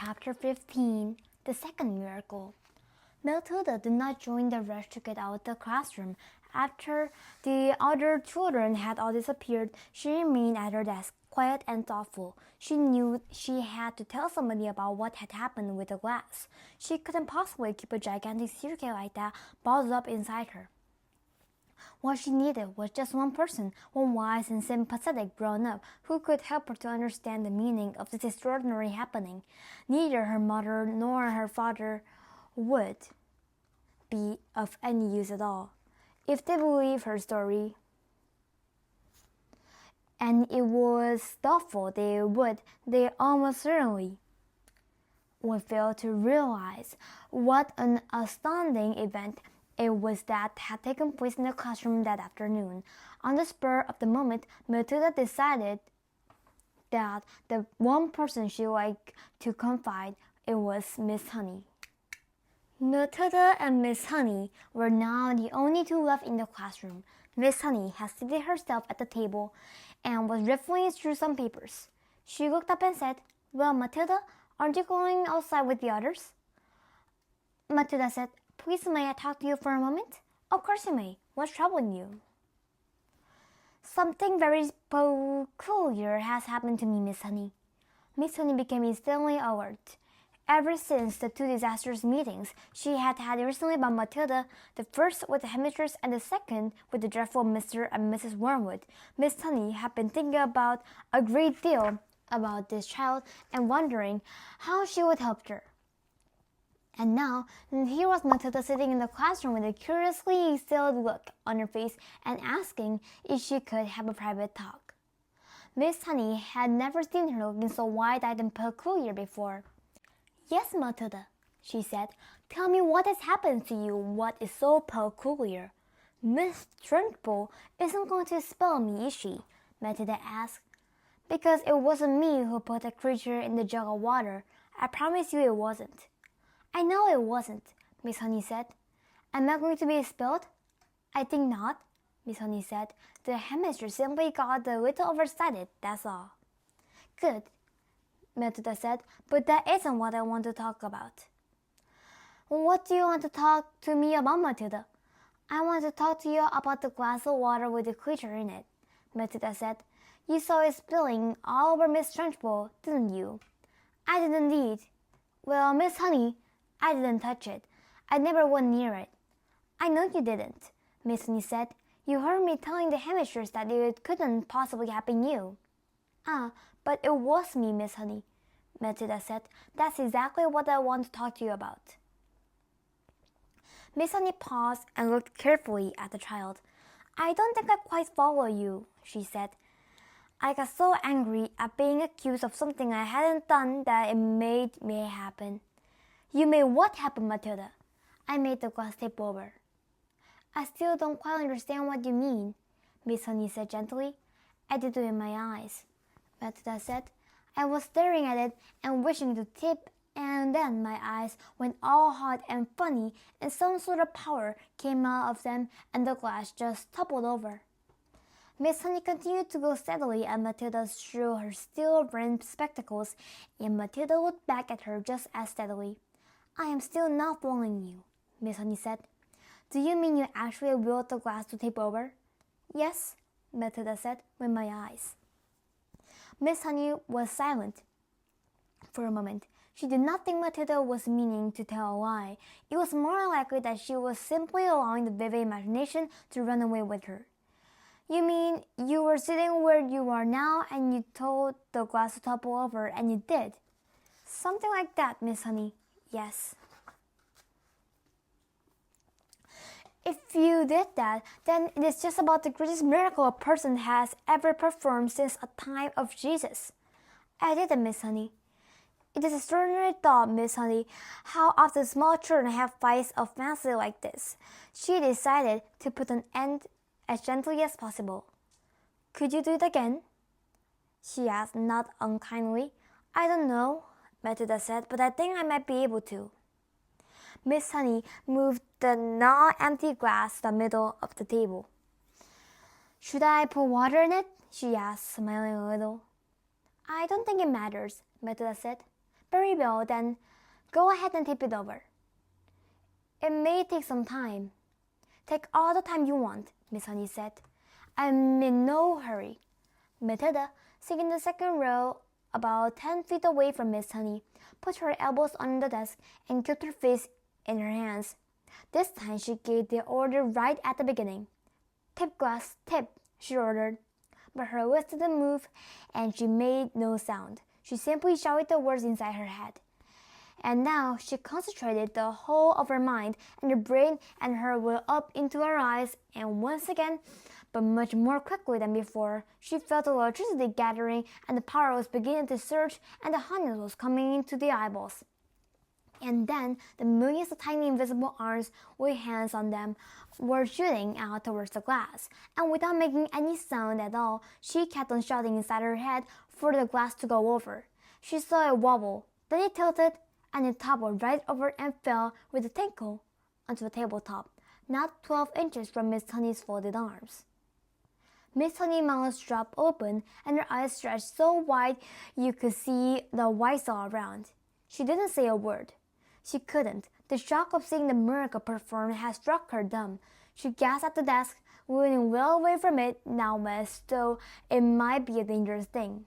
Chapter 15, The Second Miracle. Matilda did not join the rush to get out of the classroom. After the other children had all disappeared, she remained at her desk, quiet and thoughtful. She knew she had to tell somebody about what had happened with the glass. She couldn't possibly keep a gigantic secret like that bottled up inside her. What she needed was just one person, one wise and sympathetic grown-up who could help her to understand the meaning of this extraordinary happening. Neither her mother nor her father would be of any use at all. If they believed her story, and it was doubtful they almost certainly would fail to realize what an astounding event it was that had taken place in the classroom that afternoon. On the spur of the moment, Matilda decided that the one person she liked to confide in was Miss Honey. Matilda and Miss Honey were now the only two left in the classroom. Miss Honey had seated herself at the table and was riffling through some papers. She looked up and said, "Well, Matilda, aren't you going outside with the others?" Matilda said, "Please, may I talk to you for a moment?" "Of course you may. What's troubling you?" "Something very peculiar has happened to me, Miss Honey." Miss Honey became instantly alert. Ever since the two disastrous meetings she had had recently about Matilda, the first with the headmistress and the second with the dreadful Mr. and Mrs. Wormwood, Miss Honey had been thinking about a great deal about this child and wondering how she would help her. And now, here was Matilda sitting in the classroom with a curiously still look on her face and asking if she could have a private talk. Miss Honey had never seen her looking so wide-eyed and peculiar before. "Yes, Matilda," she said. "Tell me what has happened to you. What is so peculiar?" "Miss Trunchbull isn't going to expel me, is she?" Matilda asked. "Because it wasn't me who put the creature in the jug of water. I promise you it wasn't." "I know it wasn't," Miss Honey said. "Am I going to be expelled?" "I think not," Miss Honey said. "The headmistress simply got a little overexcited, that's all." "Good," Matilda said, "but that isn't what I want to talk about." "What do you want to talk to me about, Matilda?" "I want to talk to you about the glass of water with the creature in it," Matilda said. "You saw it spilling all over Miss Trunchbull, didn't you?" "I did indeed." "Well, Miss Honey, I didn't touch it. I never went near it." "I know you didn't," Miss Honey said. "You heard me telling the headmistress that it couldn't possibly have been you." "Ah, but it was me, Miss Honey," Matilda said. "That's exactly what I want to talk to you about." Miss Honey paused and looked carefully at the child. "I don't think I quite follow you," she said. "I got so angry at being accused of something I hadn't done that it made me happen." "You made what happen, Matilda?" "I made the glass tip over." "I still don't quite understand what you mean," Miss Honey said gently. "I did it in my eyes," Matilda said. "I was staring at it and wishing to tip, and then my eyes went all hot and funny, and some sort of power came out of them, and the glass just toppled over." Miss Honey continued to look steadily at Matilda through her steel-rimmed spectacles, and Matilda looked back at her just as steadily. "I am still not following you," Miss Honey said. "Do you mean you actually willed the glass to tip over?" "Yes," Matilda said, "with my eyes." Miss Honey was silent for a moment. She did not think Matilda was meaning to tell a lie. It was more likely that she was simply allowing the vivid imagination to run away with her. "You mean you were sitting where you are now and you told the glass to topple over, and you did?" "Something like that, Miss Honey. Yes." "If you did that, then it is just about the greatest miracle a person has ever performed since a time of Jesus." "I did it, Miss Honey." "It is an extraordinary thought, Miss Honey, how often small children have fights of fancy like this." She decided to put an end as gently as possible. "Could you do it again?" she asked, not unkindly. "I don't know," Matilda said, "but I think I might be able to." Miss Honey moved the now empty glass to the middle of the table. "Should I put water in it?" she asked, smiling a little. "I don't think it matters," Matilda said. Very well, then go ahead and tip it over. It may take some time. Take all the time you want, Miss Honey said. I'm in no hurry. Matilda, sitting in the second row, about 10 feet away from Miss Honey, put her elbows on the desk and kept her face in her hands. This time she gave the order right at the beginning. Tip glass, tip, she ordered. But her lips didn't move, and she made no sound. She simply shouted the words inside her head. And now she concentrated the whole of her mind and her brain and her will up into her eyes, and once again, but much more quickly than before, she felt the electricity gathering and the power was beginning to surge and the honey was coming into the eyeballs. And then the millions of tiny invisible arms with hands on them were shooting out towards the glass, and without making any sound at all, she kept on shouting inside her head for the glass to go over. She saw it wobble, then it tilted, and it toppled right over and fell with a tinkle onto the tabletop, not 12 inches from Miss Honey's folded arms. Miss Honey's mouth dropped open, and her eyes stretched so wide you could see the whites all around. She didn't say a word. She couldn't. The shock of seeing the miracle performed had struck her dumb. She gasped at the desk, leaning well away from it now as though it might be a dangerous thing.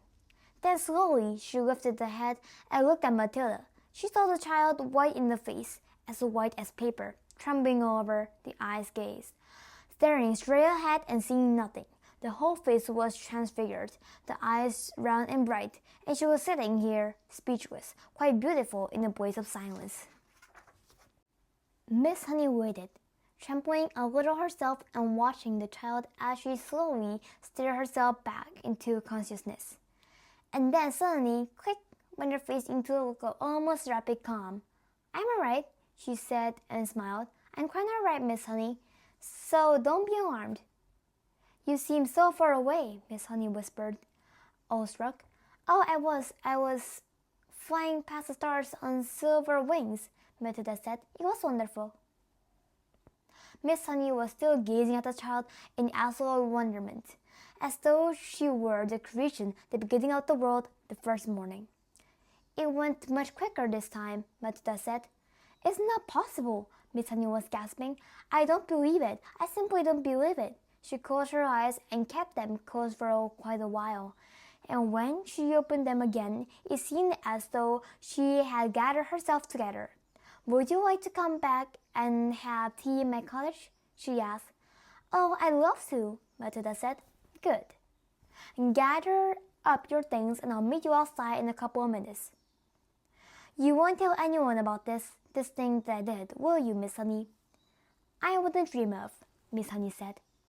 Then slowly she lifted the head and looked at Matilda. She saw the child white in the face, as white as paper, trembling all over, the eyes gazed, staring straight ahead and seeing nothing. The whole face was transfigured, the eyes round and bright, and she was sitting here, speechless, quite beautiful in a blaze of silence. Miss Honey waited, trembling a little herself and watching the child as she slowly steered herself back into consciousness. And then suddenly, click, went her face into a look of almost rapid calm. I'm all right, she said and smiled. I'm quite all right, Miss Honey, so don't be alarmed. You seem so far away, Miss Honey whispered, awestruck. Oh, I was flying past the stars on silver wings, Matilda said. It was wonderful. Miss Honey was still gazing at the child in absolute wonderment, as though she were the creation, the beginning of the world, the first morning. It went much quicker this time, Matilda said. It's not possible, Miss Honey was gasping. I don't believe it. I simply don't believe it. She closed her eyes and kept them closed for quite a while, and when she opened them again, it seemed as though she had gathered herself together. Would you like to come back and have tea in my cottage? She asked. Oh, I'd love to, Matilda said. Good. Gather up your things and I'll meet you outside in a couple of minutes. You won't tell anyone about this thing that I did, will you, Miss Honey? I wouldn't dream of, Miss Honey said.